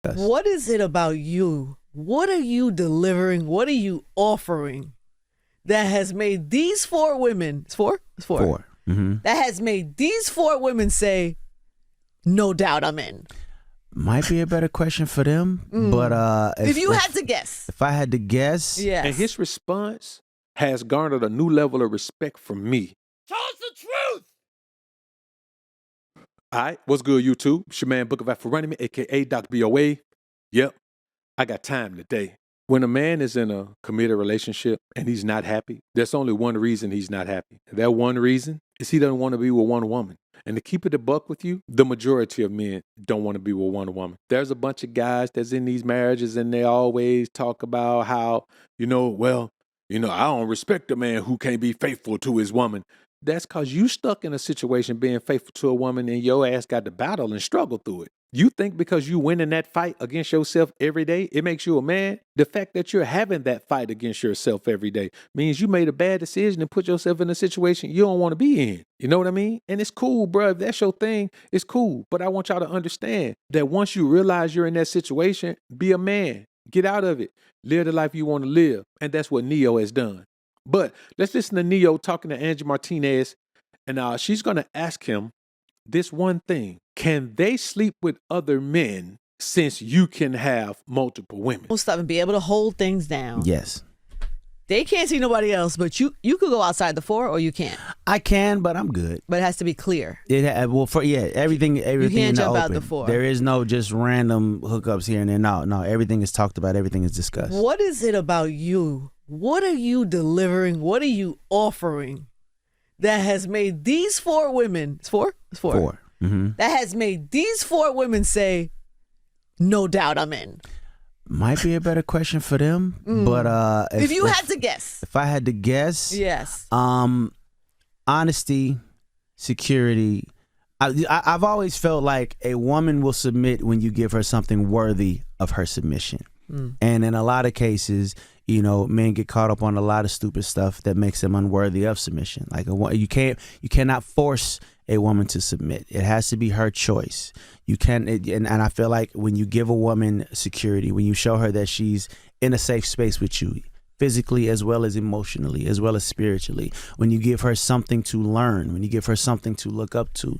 What is it about you? What are you delivering? What are you offering that has made these four women, it's four? It's four. Four. Mm-hmm. That has made these four women say, no doubt I'm in. Might be a better question for them, but if you had to guess. If I had to guess. Yes. And his response has garnered a new level of respect from me. Tell us the truth! All right, what's good, YouTube? It's your man, Book of AlphaRonomy, a.k.a. Doc BOA. Yep, I got time today. When a man is in a committed relationship and he's not happy, there's only one reason he's not happy. That one reason is he doesn't want to be with one woman. And to keep it a buck with you, the majority of men don't want to be with one woman. There's a bunch of guys that's in these marriages and they always talk about how, I don't respect a man who can't be faithful to his woman. That's because you stuck in a situation being faithful to a woman and your ass got to battle and struggle through it. You think because you win in that fight against yourself every day, it makes you a man? The fact that you're having that fight against yourself every day means you made a bad decision and put yourself in a situation you don't want to be in. You know what I mean? And it's cool, bro. If that's your thing, it's cool. But I want y'all to understand that once you realize you're in that situation, be a man. Get out of it. Live the life you want to live. And that's what Neyo has done. But let's listen to Neyo talking to Angie Martinez. And she's going to ask him this one thing. Can they sleep with other men since you can have multiple women? We'll stop and be able to hold things down. Yes. They can't see nobody else, but you could go outside the four or you can't. I can, but I'm good. But it has to be clear. Everything you can't in the jump open. out the four. There is no just random hookups here and there. No, everything is talked about. Everything is discussed. What is it about you? What are you delivering? What are you offering that has made these four women, it's four? It's four. Four. Mm-hmm. That has made these four women say, no doubt I'm in. Might be a better question for them, but if you had to guess. If I had to guess, yes. Honesty, security. I've always felt like a woman will submit when you give her something worthy of her submission. And in a lot of cases, men get caught up on a lot of stupid stuff that makes them unworthy of submission. Like you cannot force a woman to submit. It has to be her choice. And I feel like when you give a woman security, when you show her that she's in a safe space with you, physically as well as emotionally, as well as spiritually, when you give her something to learn, when you give her something to look up to,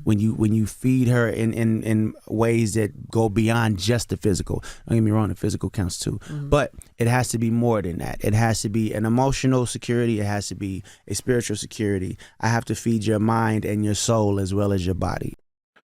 when you feed her in ways that go beyond just the physical. Don't get me wrong, the physical counts too. But it has to be more than that. It has to be an emotional security. It has to be a spiritual security. I have to feed your mind and your soul as well as your body.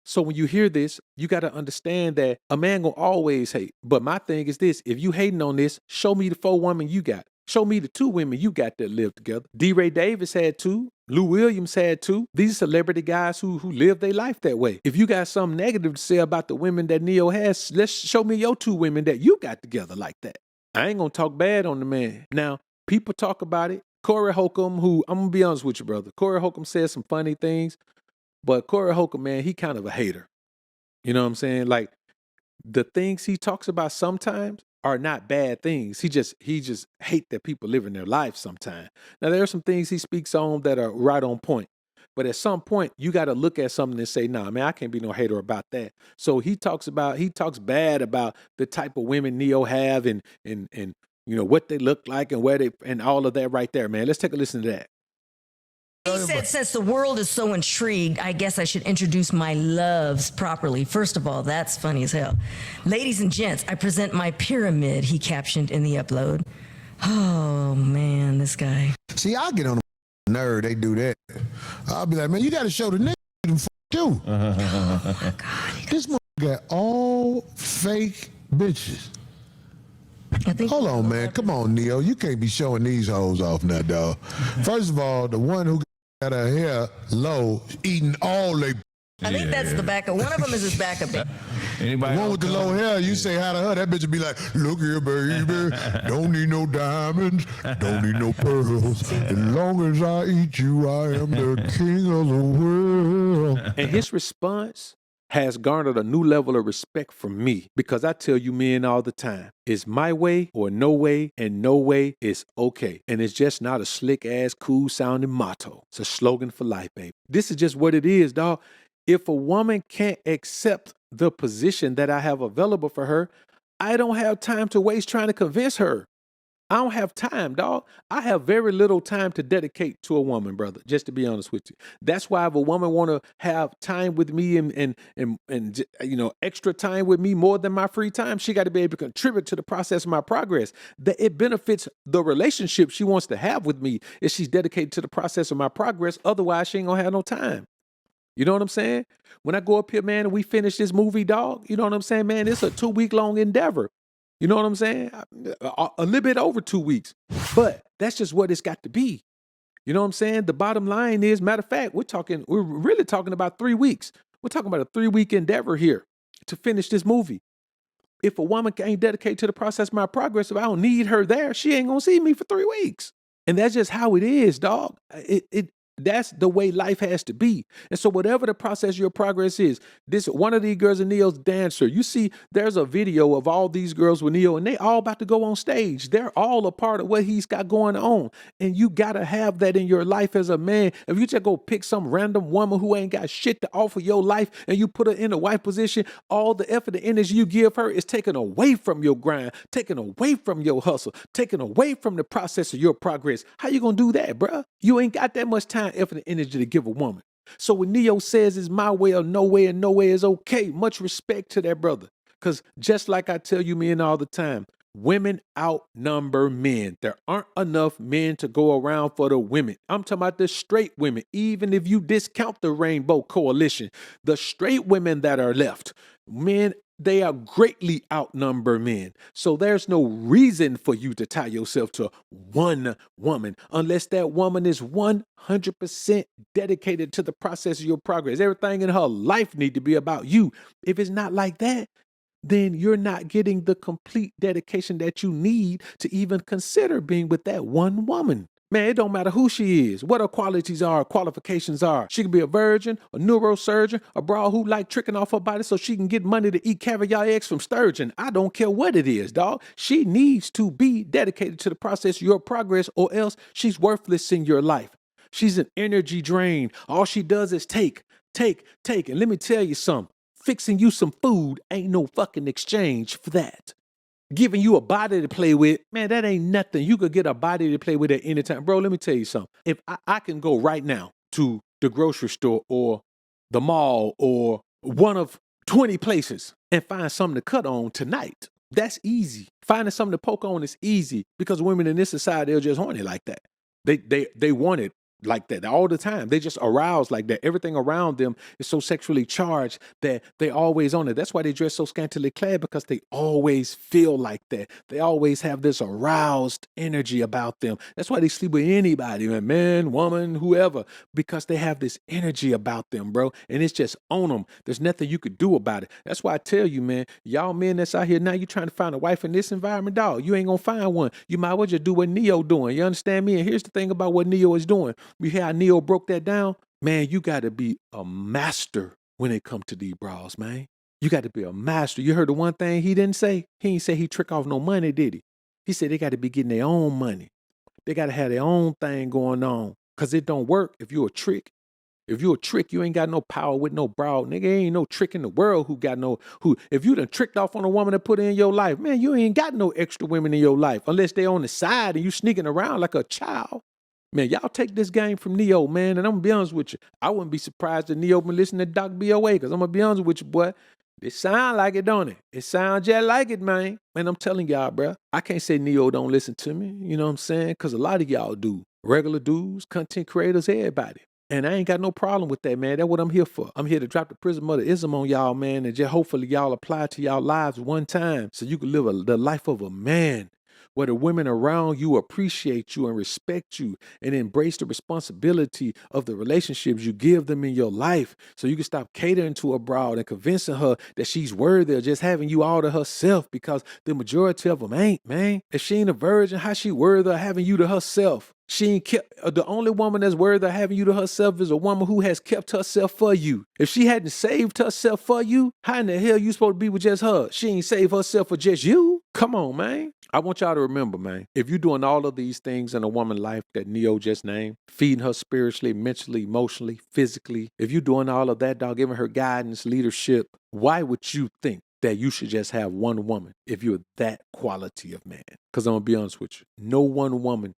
So when you hear this, you got to understand that a man gonna always hate. But my thing is this: if you hating on this, show me the 4 women you got. Show me the 2 women you got that live together. D. Ray Davis had 2. Lou Williams had 2. These are celebrity guys who live their life that way. If you got something negative to say about the women that Neyo has, let's show me your 2 women that you got together like that. I ain't gonna talk bad on the man. Now, people talk about it. Corey Holcomb, who, I'm gonna be honest with you, brother. Corey Holcomb said some funny things. But Corey Holcomb, man, he kind of a hater. You know what I'm saying? Like, the things he talks about sometimes are not bad things. He just hate that people live in their lives sometimes. Now, there are some things he speaks on that are right on point. But at some point, you got to look at something and say, nah, man, I can't be no hater about that. So he talks bad about the type of women Neyo have and what they look like and where they, and all of that right there, man. Let's take a listen to that. He said, since the world is so intrigued, I guess I should introduce my loves properly. First of all, that's funny as hell. Ladies and gents, I present my pyramid, he captioned in the upload. Oh, man, this guy. See, I get on the nerd, they do that. I'll be like, man, you got to show the nigga them too. Oh, God. This motherfucker got all fake bitches. Hold on, man. Come on, Neyo. You can't be showing these hoes off now, dog. First of all, the one who got her hair low, eating all they. I think that's the backup. One of them is his backup. Anybody the one with the low hair, you say hi to her, that bitch will be like, look here, baby, don't need no diamonds, don't need no pearls. As long as I eat you, I am the king of the world. And his response has garnered a new level of respect from me because I tell you men all the time, it's my way or no way, and no way is okay. And it's just not a slick ass, cool sounding motto. It's a slogan for life, baby. This is just what it is, dog. If a woman can't accept the position that I have available for her, I don't have time to waste trying to convince her. I don't have time, dog. I have very little time to dedicate to a woman, brother, just to be honest with you. That's why if a woman want to have time with me and you know, extra time with me more than my free time, she got to be able to contribute to the process of my progress. That it benefits the relationship she wants to have with me if she's dedicated to the process of my progress. Otherwise, she ain't going to have no time. You know what I'm saying? When I go up here, man, and we finish this movie, dog, you know what I'm saying, man? It's a 2-week long endeavor. You know what I'm saying? A little bit over 2 weeks. But that's just what it's got to be. You know what I'm saying? The bottom line is, matter of fact, we're really talking about 3 weeks. We're talking about a 3-week endeavor here to finish this movie. If a woman ain't dedicated to the process of my progress, if I don't need her there, she ain't gonna see me for 3 weeks. And that's just how it is, dog. That's the way life has to be. And so whatever the process of your progress is, one of these girls in Neyo's dancer. You see, there's a video of all these girls with Neyo, and they all about to go on stage. They're all a part of what he's got going on. And you got to have that in your life as a man. If you just go pick some random woman who ain't got shit to offer your life and you put her in a wife position, all the effort and energy you give her is taken away from your grind, taken away from your hustle, taken away from the process of your progress. How you going to do that, bruh? You ain't got that much time, effort, and energy to give a woman. So when Neyo says it's my way or no way and no way is okay, much respect to that brother. Because just like I tell you men all the time, women outnumber men. There aren't enough men to go around for the women. I'm talking about the straight women. Even if you discount the Rainbow Coalition, the straight women that are left, men, they are greatly outnumber men. So there's no reason for you to tie yourself to one woman unless that woman is 100% dedicated to the process of your progress. Everything in her life need to be about you. If it's not like that, then you're not getting the complete dedication that you need to even consider being with that one woman. Man, it don't matter who she is, what her qualities are, qualifications are. She can be a virgin, a neurosurgeon, a broad who like tricking off her body so she can get money to eat caviar eggs from sturgeon. I don't care what it is, dog. She needs to be dedicated to the process of your progress or else she's worthless in your life. She's an energy drain. All she does is take. And let me tell you something. Fixing you some food ain't no fucking exchange for that. Giving you a body to play with, man, that ain't nothing. You could get a body to play with at any time. Bro, let me tell you something. If I can go right now to the grocery store or the mall or one of 20 places and find something to cut on tonight, that's easy. Finding something to poke on is easy because women in this society are just horny like that. They want it like that all the time. They just aroused like that. Everything around them is so sexually charged that they always on it. That's why they dress so scantily clad, because they always feel like that. They always have this aroused energy about them. That's why they sleep with anybody, man, woman, whoever, because they have this energy about them, bro. And it's just on them. There's nothing you could do about it. That's why I tell you, man, y'all men that's out here now, you trying to find a wife in this environment, dog. You ain't gonna find one. You might as well just do what Neyo doing. You understand me? And here's the thing about what Neyo is doing. We hear how Neyo broke that down. Man, you got to be a master when it comes to these bras, man. You got to be a master. You heard the one thing he didn't say? He ain't say he trick off no money, did he? He said they got to be getting their own money. They got to have their own thing going on, because it don't work if you're a trick. If you're a trick, you ain't got no power with no bra. Nigga, ain't no trick in the world if you done tricked off on a woman to put in your life, man, you ain't got no extra women in your life unless they on the side and you sneaking around like a child. Man, y'all take this game from Neyo, man, and I'm going to be honest with you. I wouldn't be surprised if Neyo been listening to Doc BOA, because I'm going to be honest with you, boy. It sound like it, don't it? It sound just like it, man. Man, I'm telling y'all, bro. I can't say Neyo don't listen to me, you know what I'm saying? Because a lot of y'all do. Regular dudes, content creators, everybody. And I ain't got no problem with that, man. That's what I'm here for. I'm here to drop the Prizm of the ism on y'all, man, and just hopefully y'all apply to y'all lives one time so you can live the life of a man, where the women around you appreciate you and respect you and embrace the responsibility of the relationships you give them in your life, so you can stop catering to a broad and convincing her that she's worthy of just having you all to herself, because the majority of them ain't, man. If she ain't a virgin, how she worthy of having you to herself? She ain't kept. The only woman that's worthy of having you to herself is a woman who has kept herself for you. If she hadn't saved herself for you, how in the hell you supposed to be with just her? She ain't saved herself for just you. Come on, man. I want y'all to remember, man, if you're doing all of these things in a woman's life that Neyo just named, feeding her spiritually, mentally, emotionally, physically, if you're doing all of that, dog, giving her guidance, leadership, why would you think that you should just have one woman if you're that quality of man? Because I'm going to be honest with you. No one woman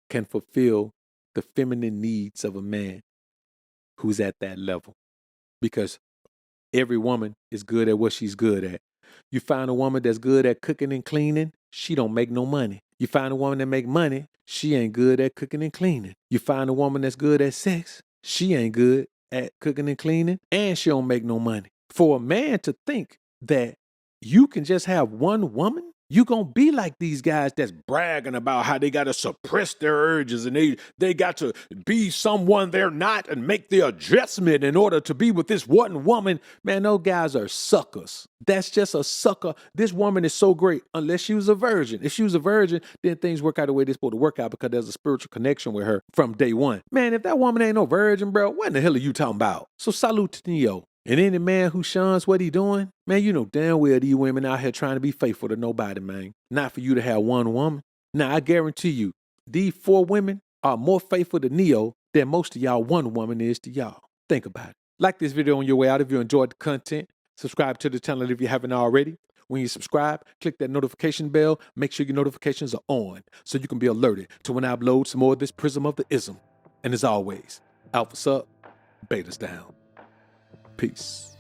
can fulfill the feminine needs of a man who's at that level, because every woman is good at what she's good at. You find a woman that's good at cooking and cleaning, she don't make no money. You find a woman that make money, she ain't good at cooking and cleaning. You find a woman that's good at sex, she ain't good at cooking and cleaning, and she don't make no money. For a man to think that you can just have one woman, you gonna be like these guys that's bragging about how they gotta suppress their urges and they got to be someone they're not and make the adjustment in order to be with this one woman. Man, those guys are suckers. That's just a sucker. This woman is so great unless she was a virgin. If she was a virgin, then things work out the way they're supposed to work out because there's a spiritual connection with her from day one. Man, if that woman ain't no virgin, bro, what in the hell are you talking about? So salute to Neyo. And any man who shuns what he doing, man, you know damn well these women out here trying to be faithful to nobody, man. Not for you to have one woman. Now, I guarantee you, these 4 women are more faithful to Neyo than most of y'all one woman is to y'all. Think about it. Like this video on your way out if you enjoyed the content. Subscribe to the channel if you haven't already. When you subscribe, click that notification bell. Make sure your notifications are on so you can be alerted to when I upload some more of this Prizm of the Ism. And as always, Alpha's up, Beta's down. Peace.